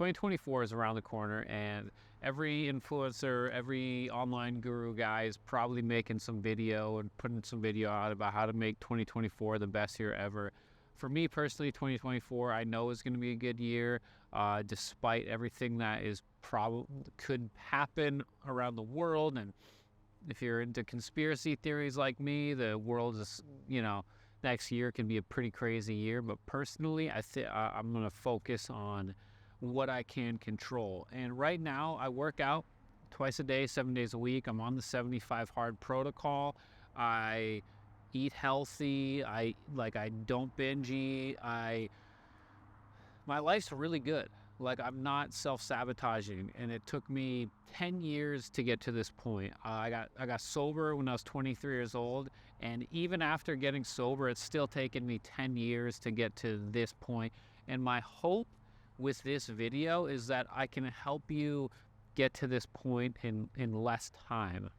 2024 is around the corner, and every influencer, every online guru guy is probably making some video and putting some video out about how to make 2024 the best year ever. For me personally, 2024 I know is going to be a good year, despite everything that is could happen around the world. And if you're into conspiracy theories like me, the world is, next year can be a pretty crazy year. But personally, I'm going to focus on what I can control. And right now, I work out twice a day, 7 days a week. I'm on the 75 hard protocol. I eat healthy. I don't binge eat. My life's really good. Like, I'm not self-sabotaging, and it took me 10 years to get to this point. I got sober when I was 23 years old, and even after getting sober, it's still taken me 10 years to get to this point. And my hope with this video is that I can help you get to this point in less time.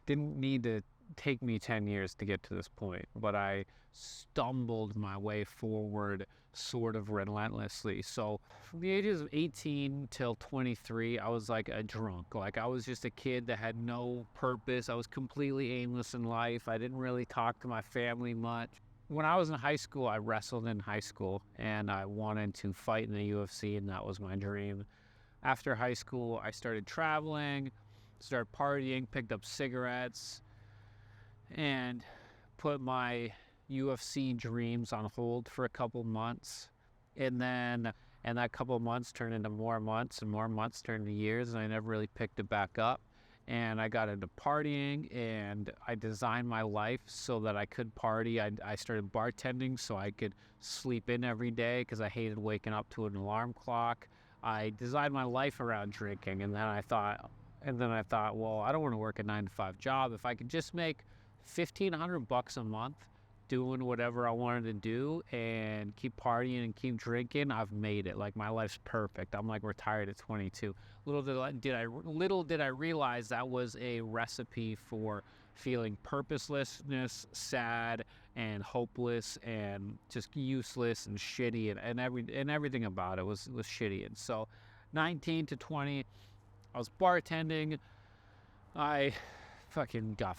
Didn't need to take me 10 years to get to this point, but I stumbled my way forward sort of relentlessly. So from the ages of 18 till 23, I was like a drunk. Like, I was just a kid that had no purpose. I was completely aimless in life. I didn't really talk to my family much. When I was in high school, I wrestled in high school, and I wanted to fight in the UFC, and that was my dream. After high school, I started traveling, started partying, picked up cigarettes, and put my UFC dreams on hold for a couple months. And that couple months turned into more months, and more months turned into years, and I never really picked it back up. And I got into partying, and I designed my life so that I could party. I started bartending so I could sleep in every day because I hated waking up to an alarm clock. I designed my life around drinking, and then I thought, well, I don't want to work a 9-to-5 job. If I could just make $1,500 a month doing whatever I wanted to do and keep partying and keep drinking, I've made it. Like, my life's perfect. I'm like retired at 22. Little did I realize that was a recipe for feeling purposelessness, sad and hopeless and just useless and shitty, and everything about it was shitty. And so 19 to 20, I was bartending. I fucking got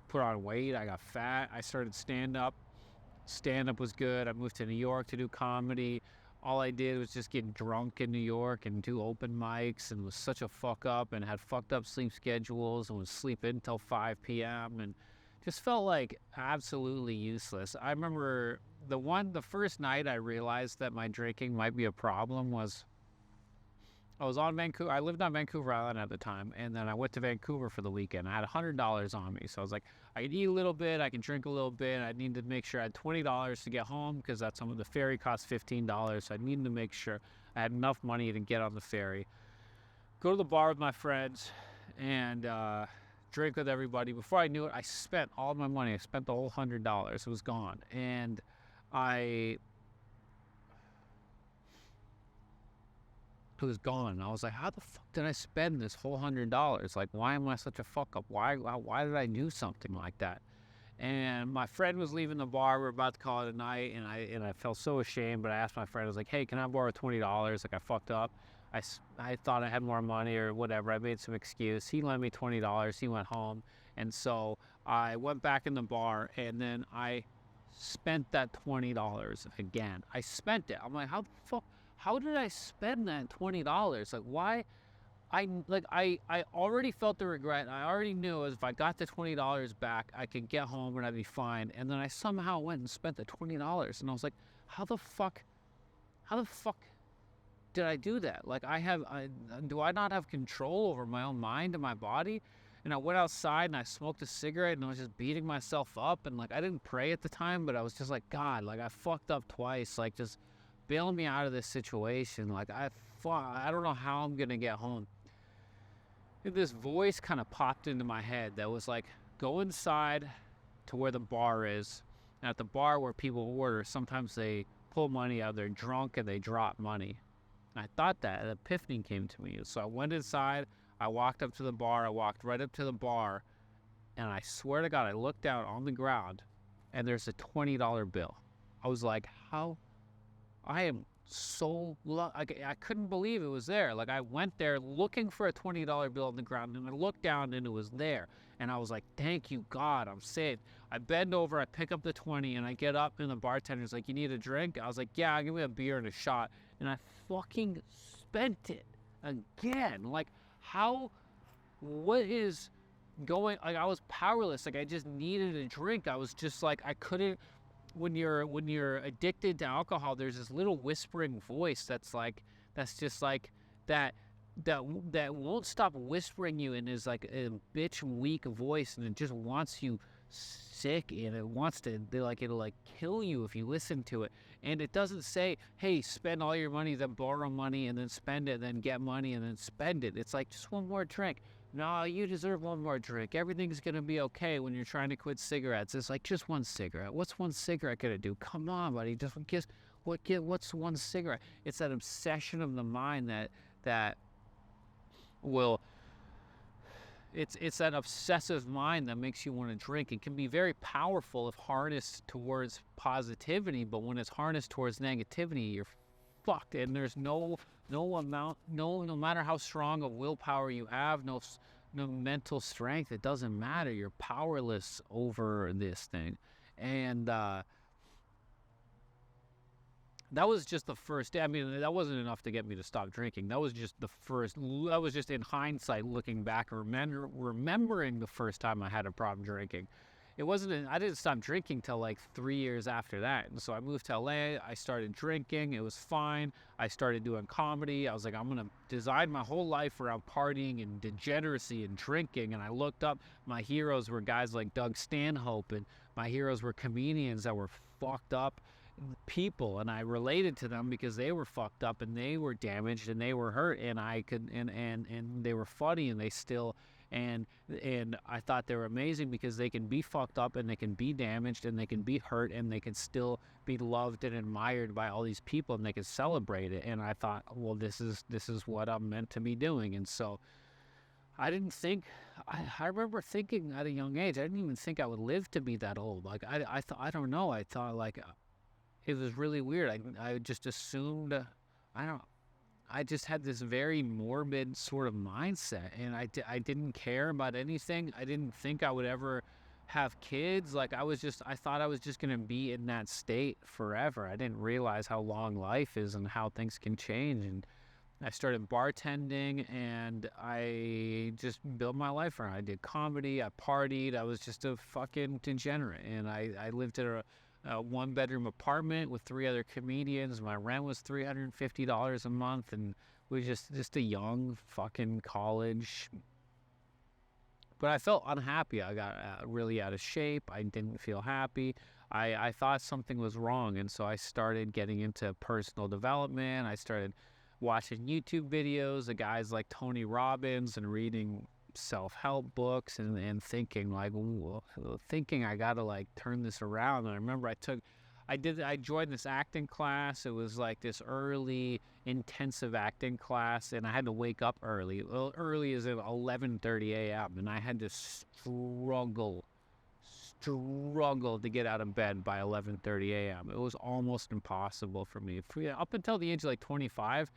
put on weight. I got fat. I started stand-up. Stand-up was good. I moved to New York to do comedy. All I did was just get drunk in New York and do open mics, and was such a fuck up, and had fucked up sleep schedules, and was sleeping until 5 p.m. and just felt like absolutely useless. I remember the first night I realized that my drinking might be a problem was I was on Vancouver. I lived on Vancouver Island at the time, and then I went to Vancouver for the weekend. I had $100 on me, so I was like, I can eat a little bit, I can drink a little bit. I need to make sure I had $20 to get home because the ferry costs $15. So I needed to make sure I had enough money to get on the ferry, go to the bar with my friends, and drink with everybody. Before I knew it, I spent all my money. I spent the whole $100. It was gone, and it was gone. And I was like, how the fuck did I spend this whole $100? Like, why am I such a fuck up? Why did I do something like that? And my friend was leaving the bar. We were about to call it a night, and I felt so ashamed. But I asked my friend, I was like, hey, can I borrow $20? Like, I fucked up. I thought I had more money or whatever. I made some excuse. He lent me $20. He went home. And so I went back in the bar, and then I spent that $20 again. I spent it. I'm like, how did I spend that $20? Like, why? I already felt the regret. I already knew if I got the $20 back, I could get home and I'd be fine. And then I somehow went and spent the $20. And I was like, how the fuck did I do that? Like, do I not have control over my own mind and my body? And I went outside and I smoked a cigarette, and I was just beating myself up. And like, I didn't pray at the time, but I was just like, God, like, I fucked up twice. Like, just bail me out of this situation. Like, I don't know how I'm gonna get home. And this voice kind of popped into my head that was like, go inside to where the bar is. And at the bar where people order, sometimes they pull money out. They're drunk and they drop money. And I thought that an epiphany came to me. So I went inside. I walked up to the bar. I walked right up to the bar, and I swear to God, I looked down on the ground, and there's a $20 bill. I was like, how? I am I couldn't believe it was there. Like, I went there looking for a $20 bill on the ground, and I looked down and it was there. And I was like, thank you, God, I'm saved. I bend over, I pick up the 20, and I get up, and the bartender's like, you need a drink? I was like, yeah, give me a beer and a shot. And I fucking spent it again. Like, what is going, like, I was powerless. Like, I just needed a drink. I was just like, I couldn't. When you're addicted to alcohol, there's this little whispering voice that's just like that won't stop whispering you, and is like a bitch weak voice, and it just wants you sick, and it wants to, it'll like kill you if you listen to it. And it doesn't say, hey, spend all your money, then borrow money, and then spend it, then get money, and then spend it. It's like, just one more drink. No, you deserve one more drink. Everything's going to be okay when you're trying to quit cigarettes. It's like, just one cigarette. What's one cigarette going to do? Come on, buddy. What's one cigarette? It's that obsession of the mind that will, it's that obsessive mind that makes you want to drink. It can be very powerful if harnessed towards positivity, but when it's harnessed towards negativity, you're fucked. And there's no matter how strong of willpower you have, no mental strength, it doesn't matter. You're powerless over this thing. And that was just the first day. I mean, that wasn't enough to get me to stop drinking. That was just in hindsight, looking back, remembering the first time I had a problem drinking. I didn't stop drinking till like 3 years after that. And so I moved to LA, I started drinking, it was fine. I started doing comedy. I was like, I'm gonna design my whole life around partying and degeneracy and drinking. And I looked up, my heroes were guys like Doug Stanhope, and my heroes were comedians that were fucked up people, and I related to them because they were fucked up and they were damaged and they were hurt, and and they were funny, and they still, and I thought they were amazing because they can be fucked up and they can be damaged and they can be hurt and they can still be loved and admired by all these people, and they can celebrate it. And I thought, well, this is what I'm meant to be doing. And so I remember thinking at a young age, I didn't even think I would live to be that old. Like, I thought like, it was really weird. I just assumed, I just had this very morbid sort of mindset, and I didn't care about anything. I didn't think I would ever have kids. Like, I thought I was just going to be in that state forever. I didn't realize how long life is and how things can change. And I started bartending, and I just built my life around it. I did comedy, I partied, I was just a fucking degenerate. And I lived in a one-bedroom apartment with 3 other comedians. My rent was $350 a month, and we was just a young fucking college. But I felt unhappy. I got really out of shape. I didn't feel happy. I thought something was wrong, and so I started getting into personal development. I started watching YouTube videos of guys like Tony Robbins and reading self-help books and thinking I gotta like turn this around. And I remember I joined this acting class. It was like this early intensive acting class, and I had to wake up early. Well, early is at 11:30 a.m. and I had to struggle to get out of bed by 11:30 a.m. It was almost impossible for me. Up until the age of like 25,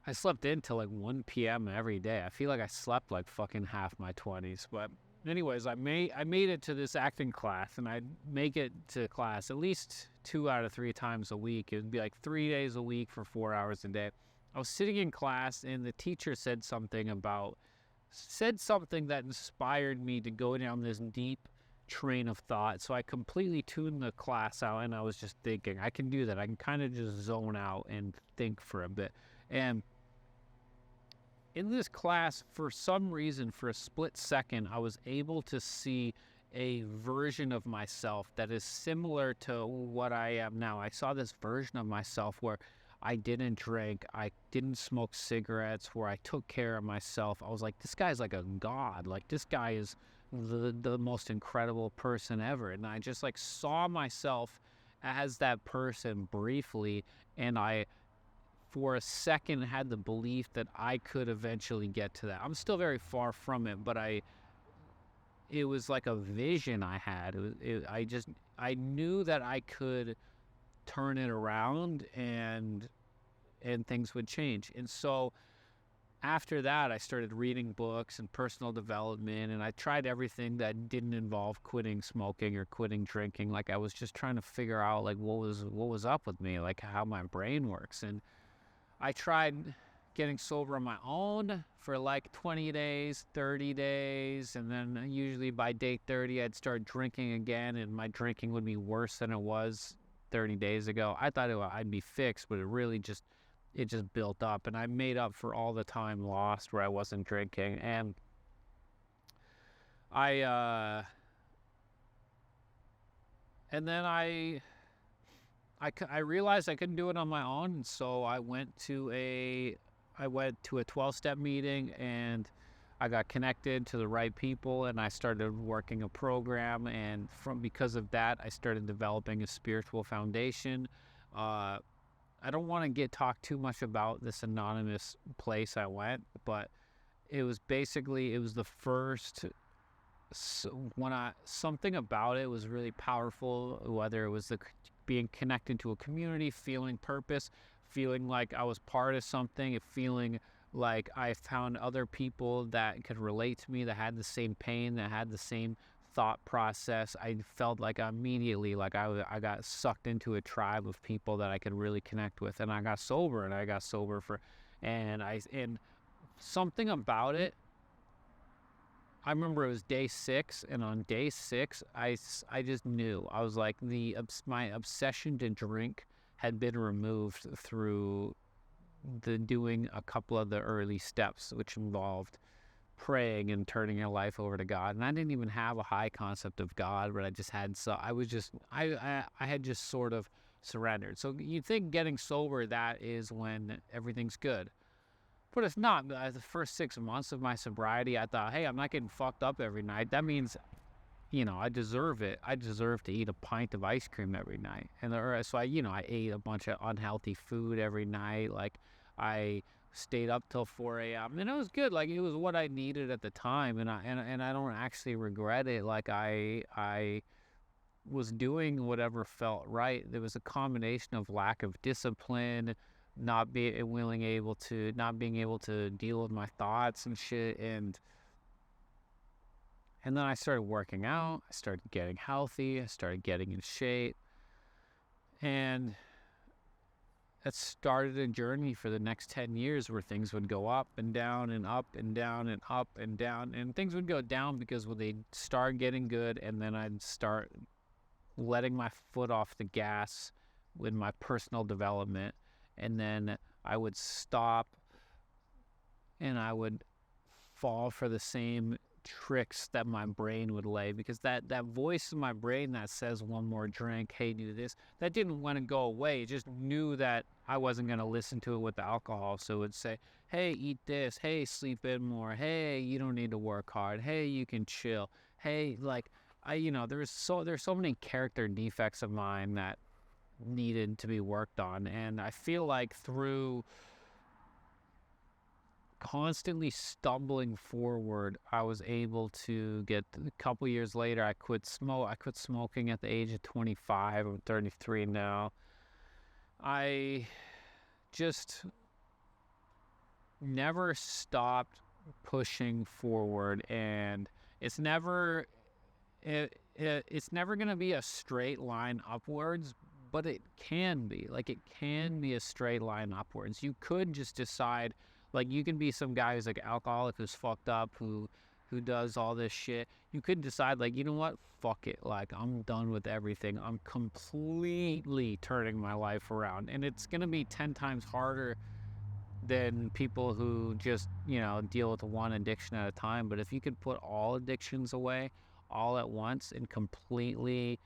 I slept in till like 1 p.m. every day. I feel like I slept like fucking half my 20s. But anyways, I made it to this acting class, and I'd make it to class at least 2 out of 3 times a week. It would be like 3 days a week for 4 hours a day. I was sitting in class, and the teacher said something that inspired me to go down this deep train of thought. So I completely tuned the class out, and I was just thinking, I can do that. I can kind of just zone out and think for a bit. And in this class, for some reason, for a split second, I was able to see a version of myself that is similar to what I am now. I saw this version of myself where I didn't drink, I didn't smoke cigarettes, where I took care of myself. I was like, this guy's like a god. Like, this guy is the most incredible person ever. And I just like saw myself as that person briefly, and I, for a second, had the belief that I could eventually get to that. I'm still very far from it, but it was like a vision I had. I knew that I could turn it around, and things would change. And so after that, I started reading books and personal development, and I tried everything that didn't involve quitting smoking or quitting drinking. Like, I was just trying to figure out like what was up with me, like how my brain works. And I tried getting sober on my own for like 20 days, 30 days, and then usually by day 30, I'd start drinking again, and my drinking would be worse than it was 30 days ago. I thought I'd be fixed, but it just built up, and I made up for all the time lost where I wasn't drinking. And and then I realized I couldn't do it on my own, and so I went to a 12-step meeting, and I got connected to the right people, and I started working a program, and because of that, I started developing a spiritual foundation. I don't want to talk too much about this anonymous place I went, but it was the first. Something about it was really powerful, whether it was being connected to a community, feeling purpose, feeling like I was part of something, feeling like I found other people that could relate to me, that had the same pain, that had the same thought process. I felt like immediately like I got sucked into a tribe of people that I could really connect with. And I got sober, and something about it. I remember it was day 6, and on day 6, I just knew. I was like, my obsession to drink had been removed through doing a couple of the early steps, which involved praying and turning your life over to God. And I didn't even have a high concept of God, but I had just sort of surrendered. So you'd think getting sober, that is when everything's good. But it's not. The first 6 months of my sobriety, I thought, hey, I'm not getting fucked up every night. That means, I deserve it. I deserve to eat a pint of ice cream every night. And so I ate a bunch of unhealthy food every night. Like, I stayed up till 4 a.m. and it was good. Like, it was what I needed at the time, and I don't actually regret it. Like, I was doing whatever felt right. There was a combination of lack of discipline, not being able to deal with my thoughts and shit, and then I started working out. I started getting healthy. I started getting in shape, and that started a journey for the next 10 years where things would go up and down and up and down and up and down. And things would go down because they'd start getting good, and then I'd start letting my foot off the gas with my personal development. And then I would stop, and I would fall for the same tricks that my brain would lay, because that voice in my brain that says one more drink, hey, do this, that didn't want to go away. It just knew that I wasn't going to listen to it with the alcohol. So it would say, hey, eat this, hey, sleep in more, hey, you don't need to work hard, hey, you can chill, hey, like, there's so many character defects of mine that needed to be worked on. And I feel like through constantly stumbling forward, I was able to get, a couple years later, I quit smoking at the age of 25. I'm 33 now. I just never stopped pushing forward, and it's never going to be a straight line upwards, but it can be. Like, it can be a straight line upwards. You could just decide, like, you can be some guy who's like alcoholic, who's fucked up, who does all this shit. You could decide, like, you know what? Fuck it. Like, I'm done with everything. I'm completely turning my life around. And it's going to be 10 times harder than people who just, deal with one addiction at a time. But if you could put all addictions away all at once and completely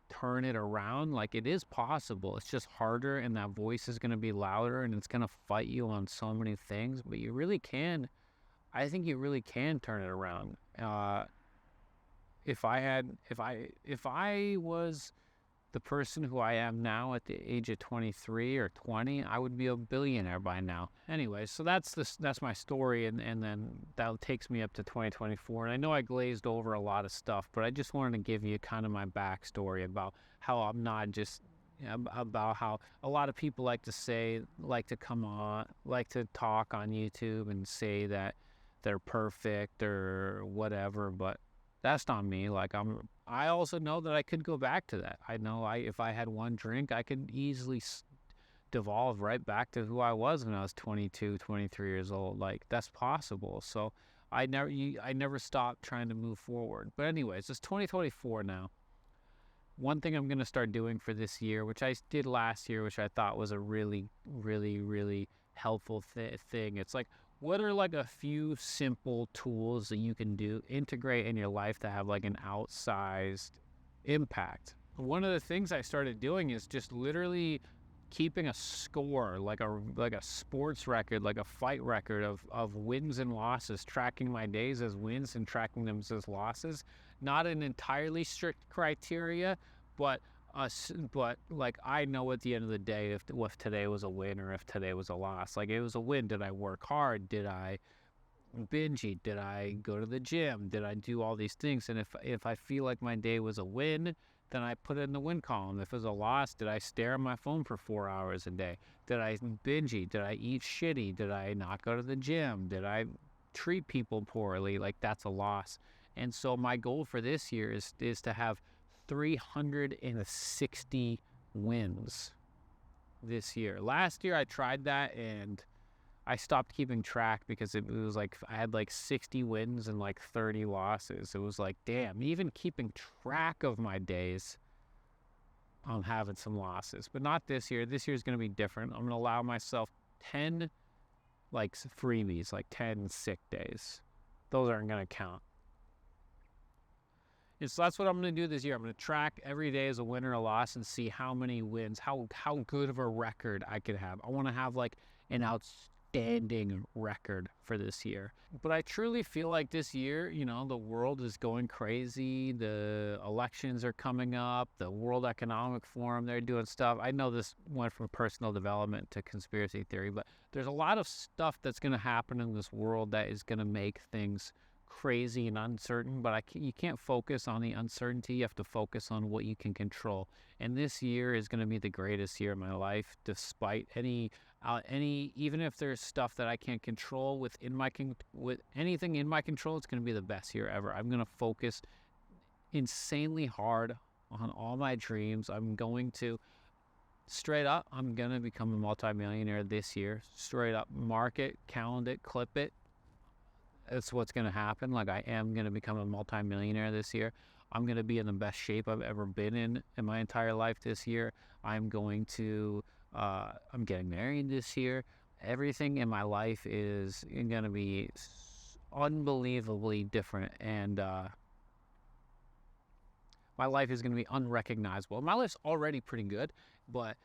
turn it around, like, it is possible. It's just harder, and that voice is going to be louder, and it's going to fight you on so many things, but you really can. I think you really can turn it around. If I was the person who I am now at the age of 23 or 20, I would be a billionaire by now. Anyway, so that's my story, and then that takes me up to 2024. And I know I glazed over a lot of stuff, but I just wanted to give you kind of my backstory about how I'm not just about how a lot of people like to come on, like to talk on YouTube and say that they're perfect or whatever, but that's not me. Like I also know that I could go back to that. I know if I had one drink, I could easily devolve right back to who I was when I was 22, 23 years old. Like that's possible. So I never stopped trying to move forward. But anyways, it's 2024 now. One thing I'm going to start doing for this year, which I did last year, which I thought was a really, really, really helpful thing. It's like, what are like a few simple tools that you can integrate in your life to have like an outsized impact? One of the things I started doing is just literally keeping a score, like a sports record, like a fight record of wins and losses, tracking my days as wins and tracking them as losses. Not an entirely strict criteria, but like I know at the end of the day if today was a win or if today was a loss. Like it was a win. Did I work hard? Did I binge eat? Did I go to the gym? Did I do all these things? And if I feel like my day was a win, then I put it in the win column. If it was a loss, did I stare at my phone for 4 hours a day? Did I binge eat? Did I eat shitty? Did I not go to the gym? Did I treat people poorly? Like that's a loss. And so my goal for this year is to have 360 wins this year. Last year I tried that and I stopped keeping track because it was like I had like 60 wins and like 30 losses. It was like, damn, even keeping track of my days, I'm having some losses. But not this year. This year is going to be different. I'm going to allow myself 10 like freebies, like 10 sick days. Those aren't going to count. And so that's what I'm going to do this year. I'm going to track every day as a win or a loss and see how many wins, how good of a record I could have. I want to have like an outstanding record for this year. But I truly feel like this year, the world is going crazy. The elections are coming up. The World Economic Forum, they're doing stuff. I know this went from personal development to conspiracy theory, but there's a lot of stuff that's going to happen in this world that is going to make things crazy and uncertain, but you can't focus on the uncertainty. You have to focus on what you can control. And this year is going to be the greatest year of my life, despite any even if there's stuff that I can't control with anything in my control, it's going to be the best year ever. I'm going to focus insanely hard on all my dreams. I'm going to straight up, I'm going to become a multimillionaire this year. Straight up, mark it, calendar it, clip it. That's what's going to happen. Like I am going to become a multimillionaire this year. I'm going to be in the best shape I've ever been in my entire life this year. I'm getting married this year. Everything in my life is going to be unbelievably different. And my life is going to be unrecognizable. My life's already pretty good, but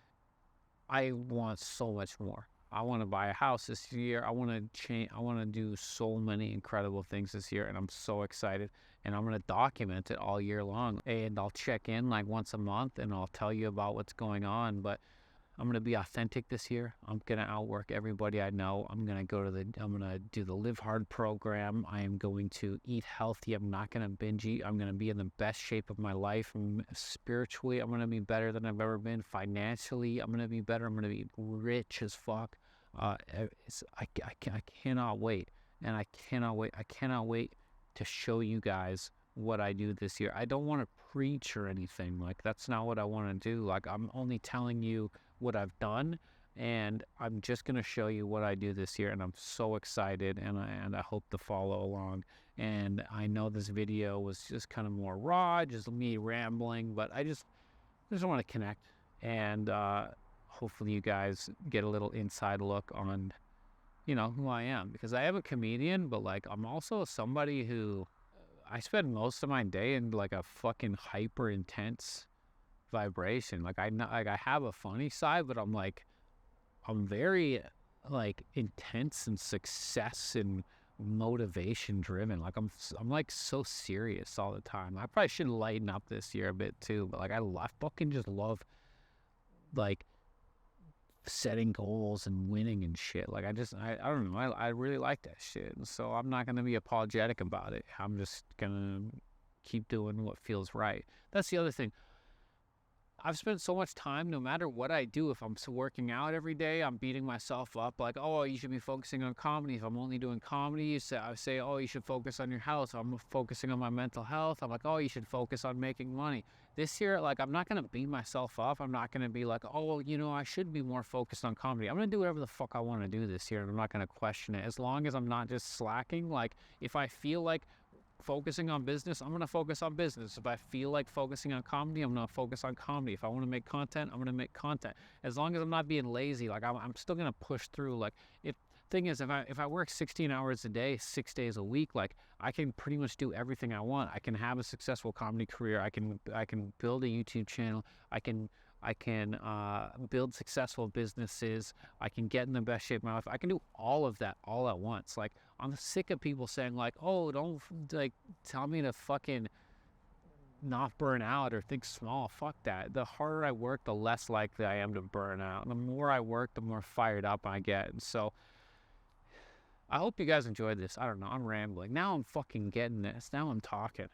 I want so much more. I want to buy a house this year. I want to change. I want to do so many incredible things this year, and I'm so excited. And I'm going to document it all year long. And I'll check in like once a month, and I'll tell you about what's going on. But I'm going to be authentic this year. I'm going to outwork everybody I know. I'm going to do the Live Hard program. I am going to eat healthy. I'm not going to binge eat. I'm going to be in the best shape of my life. Spiritually, I'm going to be better than I've ever been. Financially, I'm going to be better. I'm going to be rich as fuck. I cannot wait. And I cannot wait to show you guys what I do this year. I don't want to preach or anything. Like, that's not what I want to do. Like, I'm only telling you what I've done, and I'm just going to show you what I do this year, and I'm so excited, and I hope to follow along. And I know this video was just kind of more raw, just me rambling, but I just want to connect, and hopefully you guys get a little inside look on, who I am, because I am a comedian, but like I'm also somebody who I spend most of my day in like a fucking hyper intense vibration. Like I have a funny side, but I'm very like intense and success and motivation driven. Like I'm like so serious all the time. I probably should lighten up this year a bit too, but like I fucking just love like setting goals and winning and shit. Like I don't know. I really like that shit. And so I'm not gonna be apologetic about it. I'm just gonna keep doing what feels right. That's the other thing. I've spent so much time, no matter what I do, if I'm working out every day, I'm beating myself up like, oh, you should be focusing on comedy. If I'm only doing comedy, I say, oh, you should focus on your health. I'm focusing on my mental health. I'm like, oh, you should focus on making money. This year, like, I'm not going to beat myself up. I'm not going to be like, oh, I should be more focused on comedy. I'm going to do whatever the fuck I want to do this year, and I'm not going to question it. As long as I'm not just slacking, like, if I feel like focusing on business, I'm going to focus on business. If I feel like focusing on comedy, I'm going to focus on comedy. If I want to make content, I'm going to make content. As long as I'm not being lazy, like I'm still going to push through. Like thing is, if I work 16 hours a day, 6 days a week, like I can pretty much do everything I want. I can have a successful comedy career. I can build a YouTube channel. I can build successful businesses. I can get in the best shape of my life. I can do all of that all at once. Like, I'm sick of people saying like, oh, don't like tell me to fucking not burn out or think small. Fuck that. The harder I work, the less likely I am to burn out. And the more I work, the more fired up I get. And so I hope you guys enjoyed this. I don't know. I'm rambling. Now I'm fucking getting this. Now I'm talking.